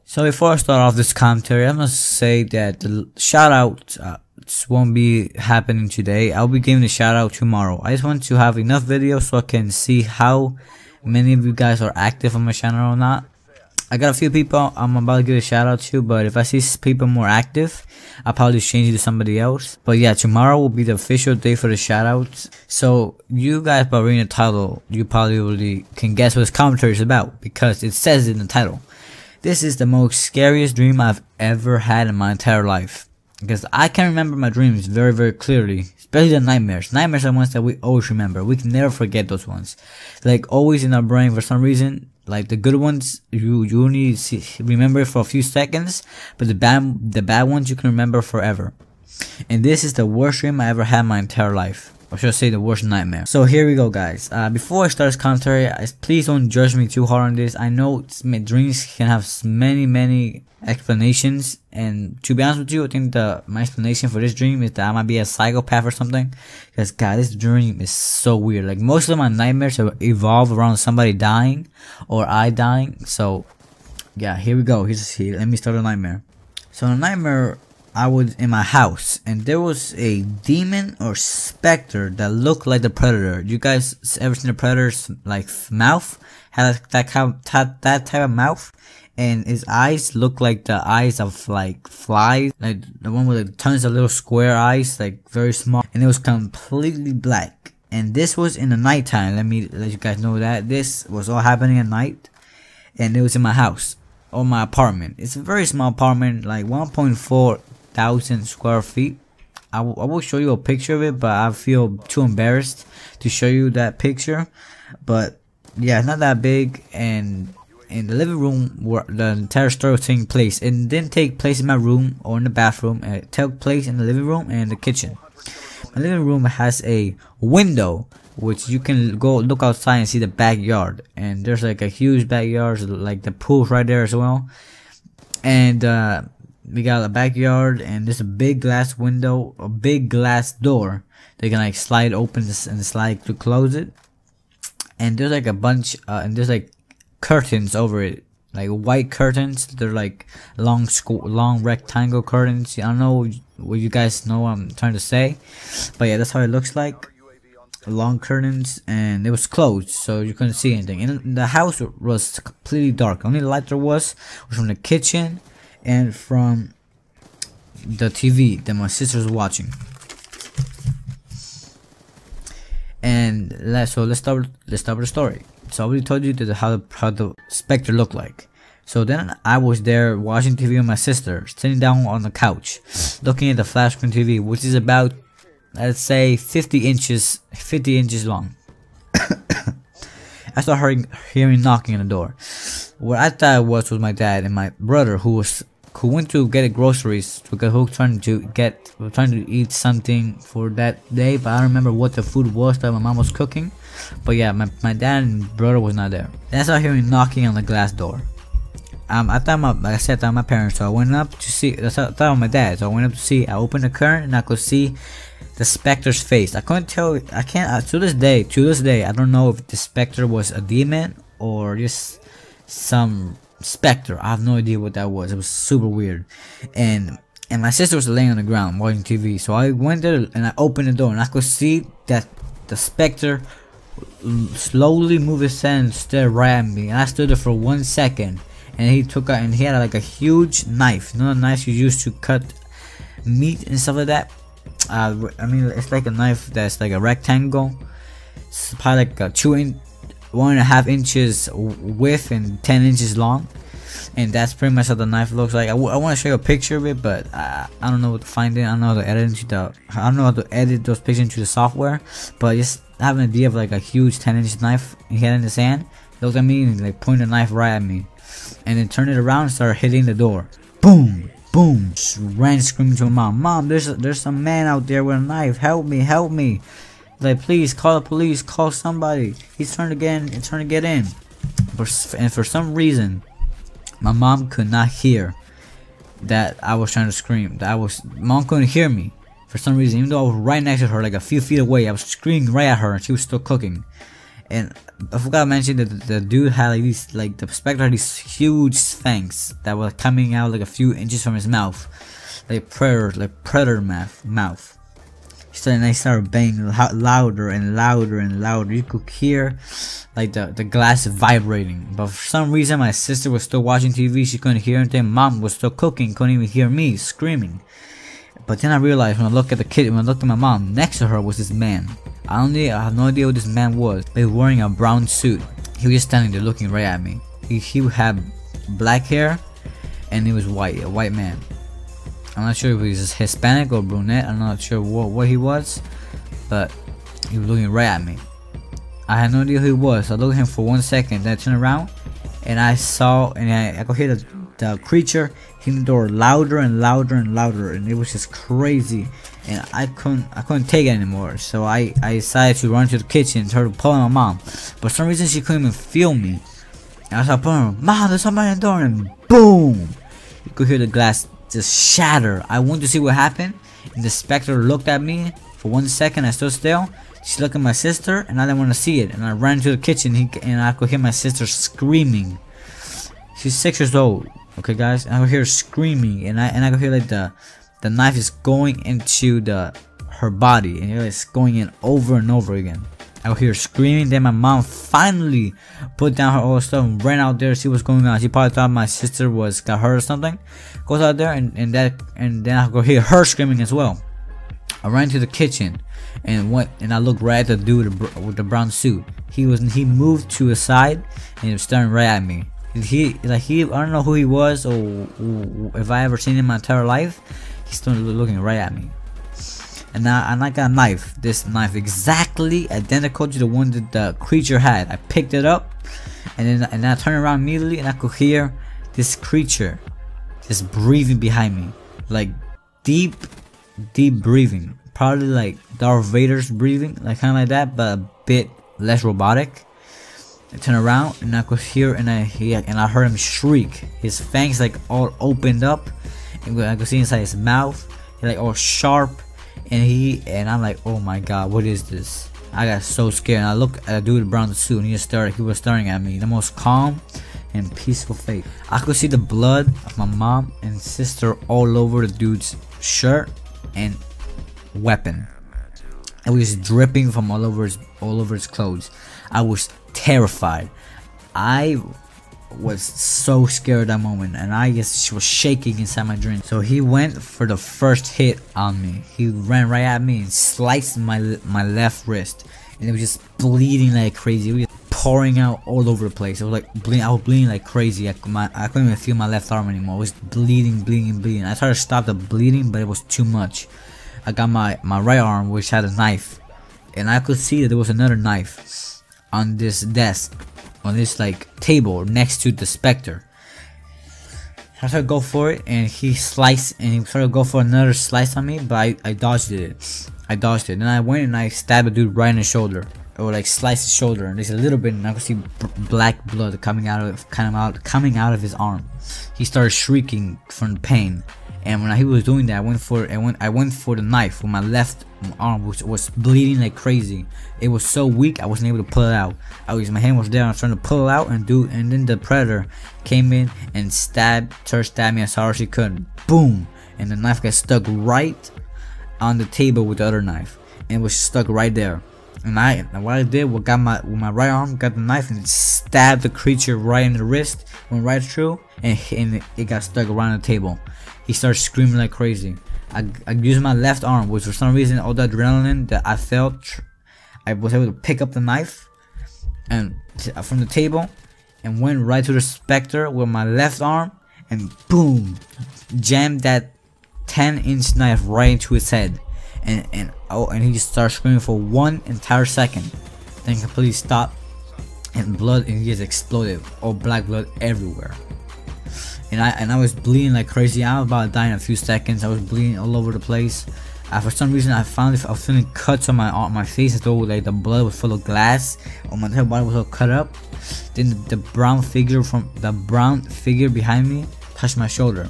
So before I start off this commentary, I must say that the shout out won't be happening today. I'll be giving a shout out tomorrow. I just want to have enough videos so I can see how many of you guys are active on my channel or not. I got a few people I'm about to give a shout out to, but if I see people more active, I'll probably change it to somebody else. But yeah, tomorrow will be the official day for the shout outs. So you guys, by reading the title, you probably can guess what this commentary is about, because it says it in the title. This is the most scariest dream I've ever had in my entire life. Because I can remember my dreams very, very clearly. Especially the nightmares. Nightmares are ones that we always remember. We can never forget those ones. Like, always in our brain for some reason. Like, the good ones, you only remember for a few seconds. But the bad ones you can remember forever. And this is the worst dream I ever had in my entire life. Or should I say the worst nightmare. So here we go, guys. Before I start this commentary, please don't judge me too hard on this. I know dreams can have many explanations, and to be honest with you, I think my explanation for this dream is that I might be a psychopath or something. Because God, this dream is so weird. Like, most of my nightmares evolve around somebody dying or I dying. So yeah, here we go. Let me start a nightmare. So in a nightmare, I was in my house and there was a demon or specter that looked like the Predator. You guys ever seen the Predator's like mouth? Had that type of mouth, and his eyes look like the eyes of like flies, like the one with like, tons of little square eyes, like very small, and it was completely black. And this was in the nighttime. Let me let you guys know that this was all happening at night, and it was in my house or my apartment. It's a very small apartment, like 1.4 thousand square feet. I will show you a picture of it, but I feel too embarrassed to show you that picture. But yeah, it's not that big. And in the living room where the entire story was taking place, it didn't take place in my room or in the bathroom. It took place in the living room and the kitchen. My living room has a window which you can go look outside and see the backyard, and there's like a huge backyard, like the pool's right there as well. And we got a backyard, and there's a big glass window, a big glass door. They can like slide open and slide to close it. And there's like a bunch, and there's like curtains over it, like white curtains. They're like long rectangle curtains. I don't know what you guys know what I'm trying to say, but yeah, that's how it looks like. Long curtains, and it was closed, so you couldn't see anything. And the house was completely dark. The only light there was from the kitchen and from the TV that my sister was watching. And so let's start with the story. So I already told you that how the specter looked like. So then I was there watching TV with my sister, sitting down on the couch, looking at the flat screen TV, which is about, let's say, 50 inches long. I started hearing knocking on the door. What I thought was my dad and my brother, who went to get groceries, who trying to eat something for that day, but I don't remember what the food was that my mom was cooking. But yeah, my dad and brother was not there. Then I started hearing knocking on the glass door. I thought my parents, so I went up to see. I thought my dad, so I went up to see. I opened the curtain and I could see the specter's face. I couldn't tell. I can't. To this day, I don't know if the specter was a demon or just some specter. I have no idea what that was. It was super weird. And my sister was laying on the ground watching TV. So I went there and I opened the door, and I could see that the specter slowly moved his head and stared right at me. And I stood there for 1 second. And he took out, and he had like a huge knife. You know, the knife you use to cut meat and stuff like that. I mean, it's like a knife that's like a rectangle. It's probably like a 1.5 inches width and 10 inches long. And that's pretty much how the knife looks like. I want to show you a picture of it, but I don't know what to find it. I don't know how to edit those pictures into the software. But just have an idea of like a huge 10-inch knife he had in his hand. He looked at me and like pointed the knife right at me. And then turned it around and started hitting the door. Boom, boom. Ran screaming to my mom. Mom, there's some man out there with a knife. Help me, help me. Like, please call the police, call somebody. He's trying to get in. And for some reason, my mom could not hear that I was trying to scream. Mom couldn't hear me for some reason, even though I was right next to her, like a few feet away. I was screaming right at her, and she was still cooking. And I forgot to mention that the dude had like these, like the Spectre had these huge fangs that were coming out like a few inches from his mouth, like predator mouth. And I started banging louder and louder and louder. You could hear like the glass vibrating, but for some reason my sister was still watching TV. She couldn't hear anything. Mom was still cooking, couldn't even hear me screaming. But then I realized when I looked at the kid, when I looked at my mom, next to her was this man. I have no idea what this man was, but he was wearing a brown suit. He was just standing there looking right at me. He had black hair and he was white, a white man. I'm not sure if he was Hispanic or brunette. I'm not sure what he was, but he was looking right at me. I had no idea who he was, so I looked at him for 1 second, then I turned around and I saw, and I could hear the creature hitting the door louder and louder and louder, and it was just crazy, and I couldn't take it anymore. So I decided to run to the kitchen and start pulling my mom, but for some reason she couldn't even feel me. And I started pulling her, "Mom, there's somebody at the door," and boom! You could hear the glass just shatter. I wanted to see what happened, and the Spectre looked at me for 1 second. I stood still. She looked at my sister, and I didn't want to see it. And I ran to the kitchen, and I could hear my sister screaming. She's 6 years old, okay, guys. And I could hear her screaming, and I could hear like the knife is going into her body, and it's going in over and over again. I could hear her screaming. Then my mom finally put down her old stuff and ran out there to see what's going on. She probably thought my sister got hurt or something. Goes out there and then I could hear her screaming as well. I ran to the kitchen and I looked right at the dude with the brown suit. He moved to his side and he was staring right at me. I don't know who he was or if I ever seen him in my entire life. He's still looking right at me. And I got a knife. This knife exactly identical to the one that the creature had. I picked it up and then I turned around immediately and I could hear this creature just breathing behind me, like deep breathing, probably like Darth Vader's breathing, like kind of like that, but a bit less robotic. I turned around and I could hear and I heard him shriek. His fangs like all opened up and I could see inside his mouth, like all sharp. And I'm like, oh my god, what is this? I got so scared, and I looked at a dude in a brown suit, and he was staring at me, the most calm and peaceful face. I could see the blood of my mom and sister all over the dude's shirt and weapon. It was dripping from all over his clothes. I was terrified. I was so scared at that moment, and I just was shaking inside my dream. So he went for the first hit on me. He ran right at me and sliced my left wrist, and it was just bleeding like crazy. It was just pouring out all over the place. It was like bleeding. I was bleeding like crazy. I couldn't even feel my left arm anymore. It was bleeding. I tried to stop the bleeding, but it was too much. I got my right arm, which had a knife, and I could see that there was another knife on this desk, on this like table next to the Spectre. I tried to go for it, and he sliced, and he tried to go for another slice on me, but I dodged it. Then I went and I stabbed a dude right in the shoulder, or like sliced his shoulder, and there's a little bit, and I could see black blood coming out of his arm. He started shrieking from pain, and when he was doing that, I went for the knife with my left arm, which was bleeding like crazy. It was so weak I wasn't able to pull it out. My hand was there, I was trying to pull it out and then the predator came in and stabbed me as hard as he could. Boom! And the knife got stuck right on the table with the other knife, and it was stuck right there. And what I did was with my right arm, got the knife and stabbed the creature right in the wrist, went right through, and it got stuck around the table. He started screaming like crazy. I used my left arm, which for some reason all the adrenaline that I felt, I was able to pick up the knife and from the table and went right to the Spectre with my left arm and boom, jammed that 10-inch knife right into his head, and he just started screaming for 1 entire second, then completely stopped, and he just exploded, all black blood everywhere. And I was bleeding like crazy. I was about to die in a few seconds. I was bleeding all over the place. For some reason, I was feeling cuts on my face as though like the blood was full of glass, or my entire body was all cut up. Then the brown figure behind me touched my shoulder.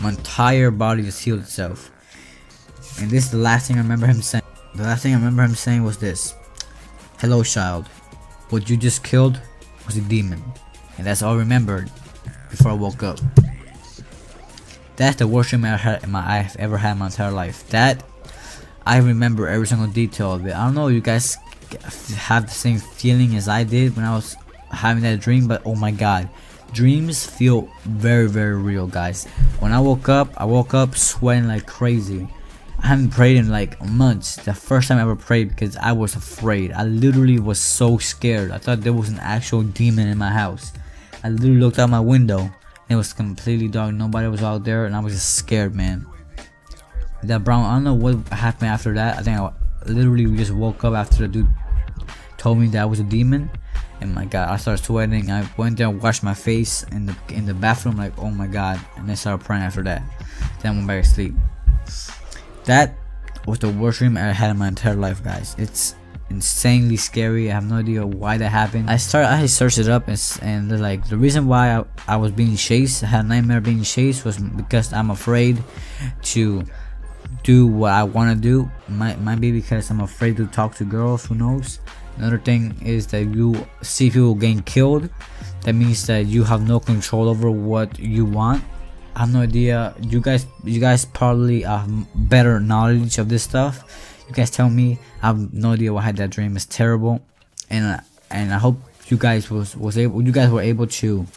My entire body just healed itself. And this is the last thing I remember him saying. The last thing I remember him saying was this: "Hello, child. what you just killed was a demon, and that's all I remembered before I woke up. That's the worst dream I've ever had in my entire life. That I remember every single detail of it. I don't know if you guys have the same feeling as I did when I was having that dream, but oh my god, dreams feel very real, guys. When I woke up sweating like crazy. I haven't prayed in like months. The first time I ever prayed because I was afraid. I literally was so scared. I thought there was an actual demon in my house. I literally looked out my window and it was completely dark. Nobody was out there and I was just scared, man. That brown, I don't know what happened after that. I think I literally just woke up after the dude told me that I was a demon. And my god, I started sweating. I went there and washed my face in the bathroom, like oh my god, and I started praying after that. Then I went back to sleep. That was the worst dream I had in my entire life, guys. It's insanely scary. I have no idea why that happened. I searched it up and like the reason why I was being chased, I had a nightmare being chased, was because I'm afraid to do what I want to do. Might be because I'm afraid to talk to girls, who knows. Another thing is that you see people getting killed. That means that you have no control over what you want. I have no idea. You guys probably have better knowledge of this stuff. You guys tell me. I have no idea why I had that dream. It's terrible, and I hope you guys were able to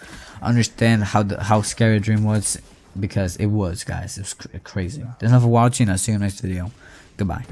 understand how scary the dream was, because it was, guys. It was crazy. Thanks for watching. I'll see you in the next video. Goodbye.